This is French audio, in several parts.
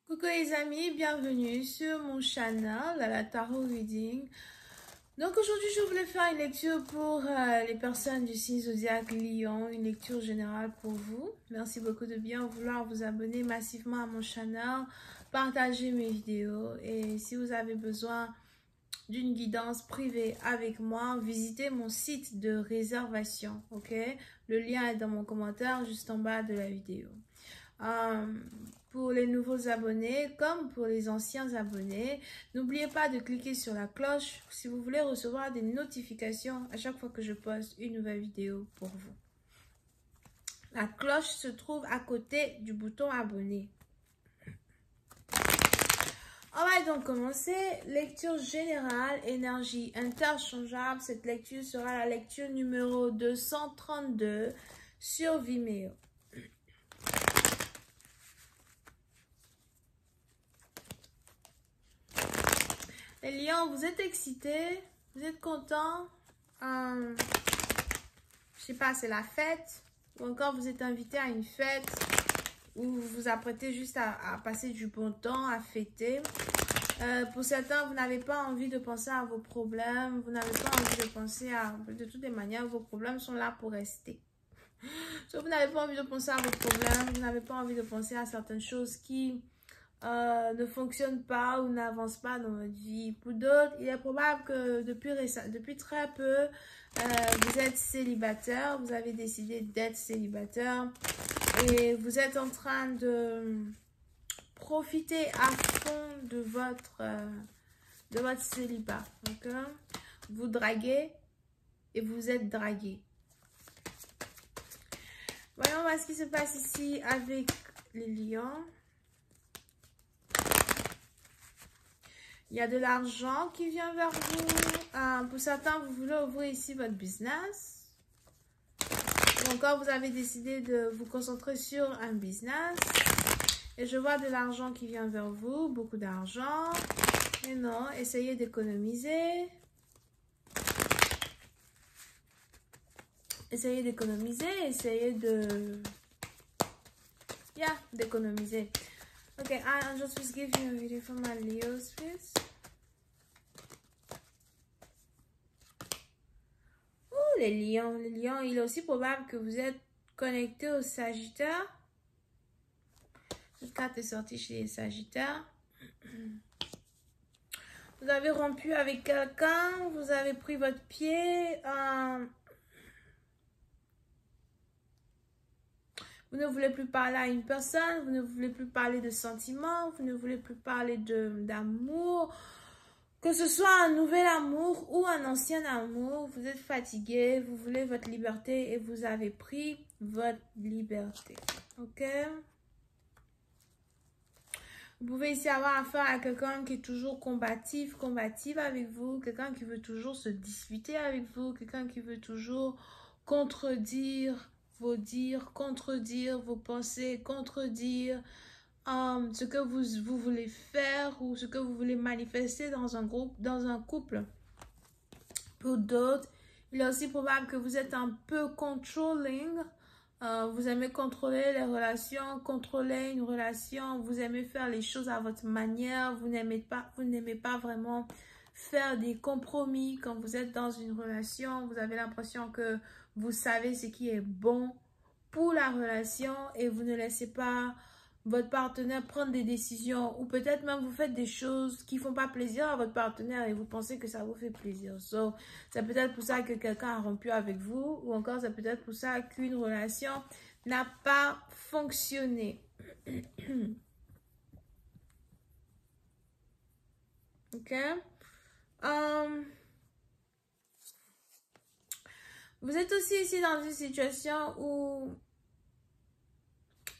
Coucou les amis, bienvenue sur mon channel, à la Tarot Reading. Donc aujourd'hui, je voulais faire une lecture pour les personnes du signe zodiaque Lion, une lecture générale pour vous. Merci beaucoup de bien vouloir vous abonner massivement à mon channel, partager mes vidéos et si vous avez besoin d'une guidance privée avec moi, visitez mon site de réservation, ok? Le lien est dans mon commentaire juste en bas de la vidéo. Pour les nouveaux abonnés comme pour les anciens abonnés, n'oubliez pas de cliquer sur la cloche si vous voulez recevoir des notifications à chaque fois que je poste une nouvelle vidéo pour vous. La cloche se trouve à côté du bouton abonner. On va donc commencer. Lecture générale, énergie interchangeable. Cette lecture sera la lecture numéro 232 sur Vimeo. Les lions, vous êtes excités? Vous êtes contents? Je sais pas, c'est la fête? Ou encore vous êtes invités à une fête? Ou vous vous apprêtez juste à passer du bon temps, à fêter? Pour certains, vous n'avez pas envie de penser à vos problèmes. Vous n'avez pas envie de penser à... De toutes les manières, vos problèmes sont là pour rester. Soit vous n'avez pas envie de penser à vos problèmes. Vous n'avez pas envie de penser à certaines choses qui... ne fonctionne pas ou n'avance pas dans votre vie. Pour d'autres, il est probable que depuis très peu, vous êtes célibataire, vous avez décidé d'être célibataire et vous êtes en train de profiter à fond de votre célibat. Okay? Vous draguez et vous êtes dragué. Voyons voir ce qui se passe ici avec les lions. Il y a de l'argent qui vient vers vous. Pour certains, vous voulez ouvrir ici votre business. Ou encore, vous avez décidé de vous concentrer sur un business. Et je vois de l'argent qui vient vers vous. Beaucoup d'argent. Mais non, essayez d'économiser. Essayez d'économiser. Essayez de... d'économiser. Okay, I'll just give you a reading for my Leos, please. Oh, les lions, il est aussi probable que vous êtes connecté au Sagittaire. Cette carte est sortie chez les Sagittaires. Vous avez rompu avec quelqu'un, vous avez pris votre pied. Vous ne voulez plus parler à une personne, vous ne voulez plus parler de sentiments, vous ne voulez plus parler d'amour. Que ce soit un nouvel amour ou un ancien amour, vous êtes fatigué, vous voulez votre liberté et vous avez pris votre liberté. Ok? Vous pouvez ici avoir affaire à quelqu'un qui est toujours combative avec vous, quelqu'un qui veut toujours se disputer avec vous, quelqu'un qui veut toujours contredire vos dires, contredire vos pensées, contredire ce que vous voulez faire ou ce que vous voulez manifester dans un groupe, dans un couple. Pour d'autres, il est aussi probable que vous êtes un peu controlling. Vous aimez contrôler les relations, contrôler une relation. Vous aimez faire les choses à votre manière. Vous n'aimez pas vraiment faire des compromis quand vous êtes dans une relation. Vous avez l'impression que vous savez ce qui est bon pour la relation et vous ne laissez pas votre partenaire prendre des décisions ou peut-être même vous faites des choses qui font pas plaisir à votre partenaire et vous pensez que ça vous fait plaisir. So, c'est peut-être pour ça que quelqu'un a rompu avec vous ou encore c'est peut-être pour ça qu'une relation n'a pas fonctionné. Ok? Vous êtes aussi ici dans une situation où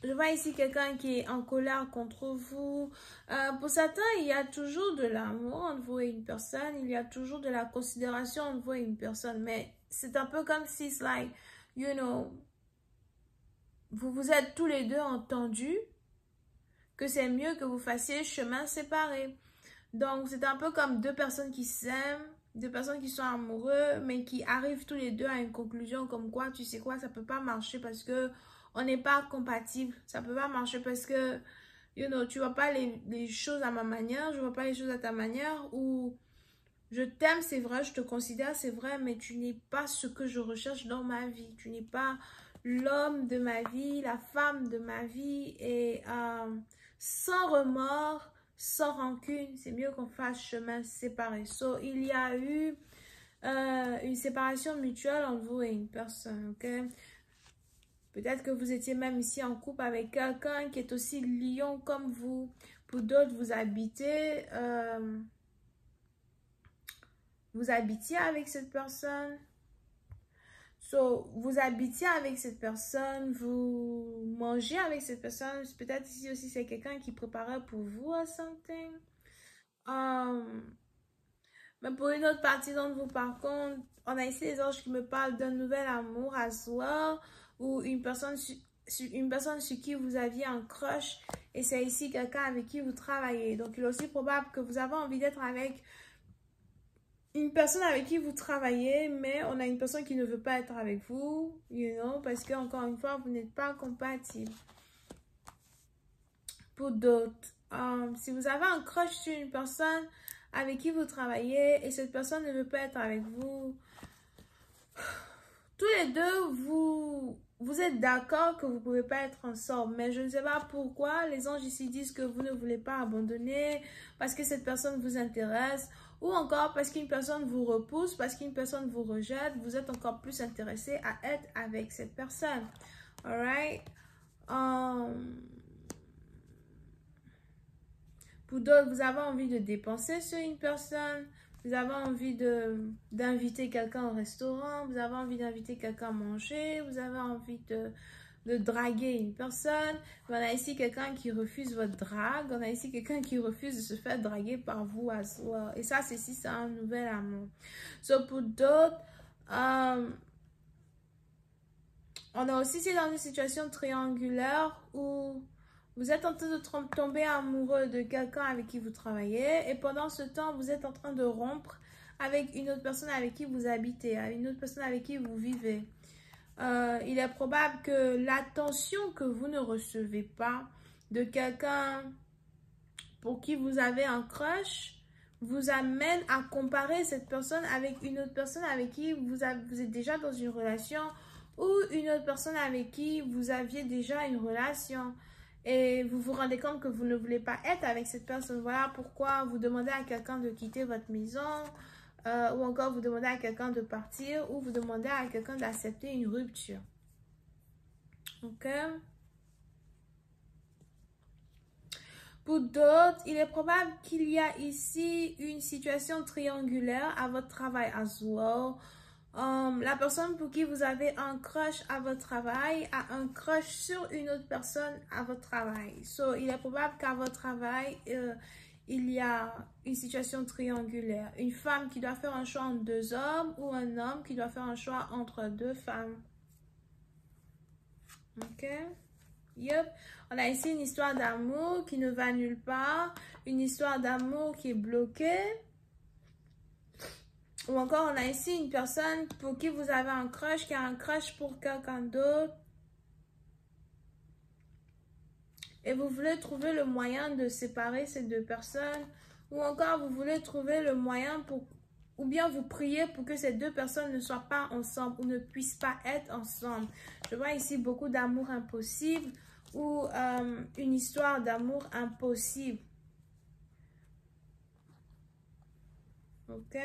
je vois ici quelqu'un qui est en colère contre vous. Pour certains, il y a toujours de l'amour entre vous et une personne. Il y a toujours de la considération entre vous et une personne. Mais c'est un peu comme si, like, you know, vous vous êtes tous les deux entendus que c'est mieux que vous fassiez chemin séparé. Donc, c'est un peu comme deux personnes qui s'aiment, deux personnes qui sont amoureux, mais qui arrivent tous les deux à une conclusion comme quoi, tu sais quoi, ça peut pas marcher parce que on n'est pas compatible. Ça peut pas marcher parce que tu vois pas les choses à ma manière, je vois pas les choses à ta manière, ou je t'aime, c'est vrai, je te considère, c'est vrai, mais tu n'es pas ce que je recherche dans ma vie. Tu n'es pas l'homme de ma vie, la femme de ma vie, et sans remords, sans rancune, c'est mieux qu'on fasse chemin séparé. So, il y a eu une séparation mutuelle entre vous et une personne, ok? Peut-être que vous étiez même ici en couple avec quelqu'un qui est aussi lion comme vous. Pour d'autres, vous habitiez avec cette personne. So, vous habitiez avec cette personne, vous mangez avec cette personne. Peut-être ici aussi, c'est quelqu'un qui préparait pour vous à something. Mais pour une autre partie d'entre vous, par contre, on a ici les anges qui me parlent d'un nouvel amour à soi ou une personne sur qui vous aviez un crush et c'est ici quelqu'un avec qui vous travaillez. Donc, il est aussi probable que vous avez envie d'être avec une personne avec qui vous travaillez, mais on a une personne qui ne veut pas être avec vous, parce que, encore une fois, vous n'êtes pas compatible. Pour d'autres, si vous avez un crush sur une personne avec qui vous travaillez et cette personne ne veut pas être avec vous, tous les deux, vous êtes d'accord que vous ne pouvez pas être ensemble, mais je ne sais pas pourquoi les anges ici disent que vous ne voulez pas abandonner parce que cette personne vous intéresse ou encore parce qu'une personne vous repousse, parce qu'une personne vous rejette, vous êtes encore plus intéressé à être avec cette personne. Alright? Pour d'autres, vous avez envie de dépenser sur une personne, vous avez envie d'inviter quelqu'un au restaurant, vous avez envie d'inviter quelqu'un à manger, vous avez envie de draguer une personne. On a ici quelqu'un qui refuse votre drague, on a ici quelqu'un qui refuse de se faire draguer par vous à soi. Et ça, c'est un nouvel amour. So, pour d'autres, on a aussi ici dans une situation triangulaire où vous êtes en train de tomber amoureux de quelqu'un avec qui vous travaillez et pendant ce temps, vous êtes en train de rompre avec une autre personne avec qui vous habitez, une autre personne avec qui vous vivez. Il est probable que l'attention que vous ne recevez pas de quelqu'un pour qui vous avez un crush vous amène à comparer cette personne avec une autre personne avec qui vous êtes déjà dans une relation ou une autre personne avec qui vous aviez déjà une relation. Et vous vous rendez compte que vous ne voulez pas être avec cette personne. Voilà pourquoi vous demandez à quelqu'un de quitter votre maison ou encore vous demandez à quelqu'un de partir ou vous demandez à quelqu'un d'accepter une rupture. Ok? Pour d'autres, il est probable qu'il y a ici une situation triangulaire à votre travail as well. La personne pour qui vous avez un crush à votre travail a un crush sur une autre personne à votre travail. So, il est probable qu'à votre travail, il y a une situation triangulaire. Une femme qui doit faire un choix entre deux hommes ou un homme qui doit faire un choix entre deux femmes. Ok? Yep. On a ici une histoire d'amour qui ne va nulle part. Une histoire d'amour qui est bloquée. Ou encore, on a ici une personne pour qui vous avez un crush, qui a un crush pour quelqu'un d'autre. Et vous voulez trouver le moyen de séparer ces deux personnes. Ou encore, vous voulez trouver le moyen pour... Ou bien vous priez pour que ces deux personnes ne soient pas ensemble ou ne puissent pas être ensemble. Je vois ici beaucoup d'amour impossible ou une histoire d'amour impossible. Ok?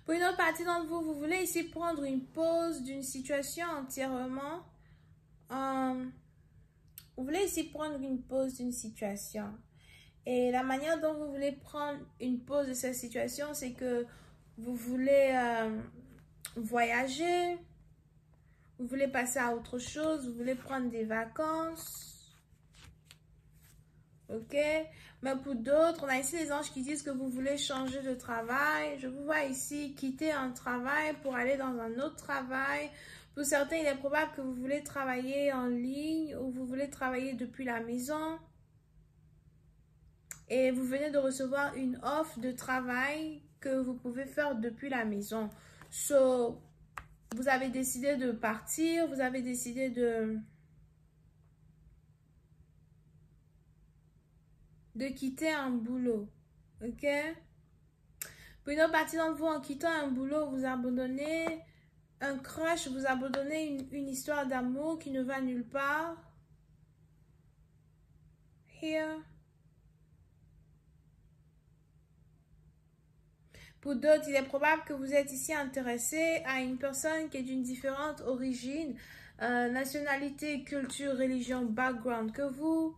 Pour une autre partie d'entre vous, vous voulez ici prendre une pause d'une situation entièrement. Vous voulez ici prendre une pause d'une situation. Et la manière dont vous voulez prendre une pause de cette situation, c'est que vous voulez voyager, vous voulez passer à autre chose, vous voulez prendre des vacances. Ok? Mais pour d'autres, on a ici les anges qui disent que vous voulez changer de travail. Je vous vois ici quitter un travail pour aller dans un autre travail. Pour certains, il est probable que vous voulez travailler en ligne ou vous voulez travailler depuis la maison. Et vous venez de recevoir une offre de travail que vous pouvez faire depuis la maison. So, vous avez décidé de partir, vous avez décidé de quitter un boulot, ok? Pour une autre partie d'entre vous, en quittant un boulot, vous abandonnez un crush, vous abandonnez une histoire d'amour qui ne va nulle part. Here. Pour d'autres, il est probable que vous êtes ici intéressé à une personne qui est d'une différente origine, nationalité, culture, religion, background que vous.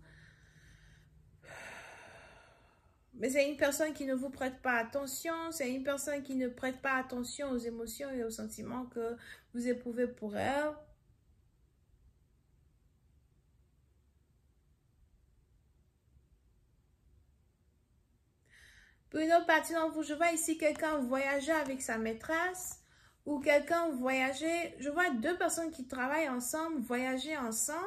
Mais c'est une personne qui ne vous prête pas attention, c'est une personne qui ne prête pas attention aux émotions et aux sentiments que vous éprouvez pour elle. Pour une autre partie d'entre vous, je vois ici quelqu'un voyager avec sa maîtresse ou quelqu'un voyager. Je vois deux personnes qui travaillent ensemble, voyager ensemble.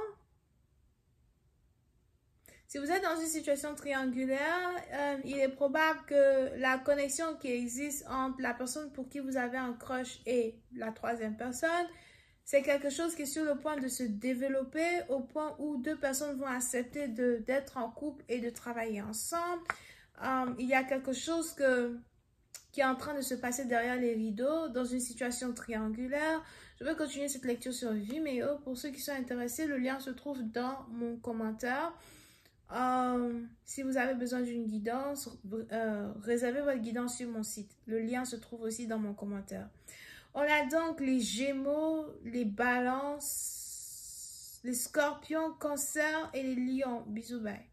Si vous êtes dans une situation triangulaire, il est probable que la connexion qui existe entre la personne pour qui vous avez un crush et la troisième personne, c'est quelque chose qui est sur le point de se développer au point où deux personnes vont accepter d'être en couple et de travailler ensemble. Il y a quelque chose qui est en train de se passer derrière les rideaux dans une situation triangulaire. Je vais continuer cette lecture sur Vimeo. Pour ceux qui sont intéressés, le lien se trouve dans mon commentaire. Si vous avez besoin d'une guidance, réservez votre guidance sur mon site. Le lien se trouve aussi dans mon commentaire. On a donc les Gémeaux, les Balances, les Scorpions, Cancer et les Lions. Bisous, bye.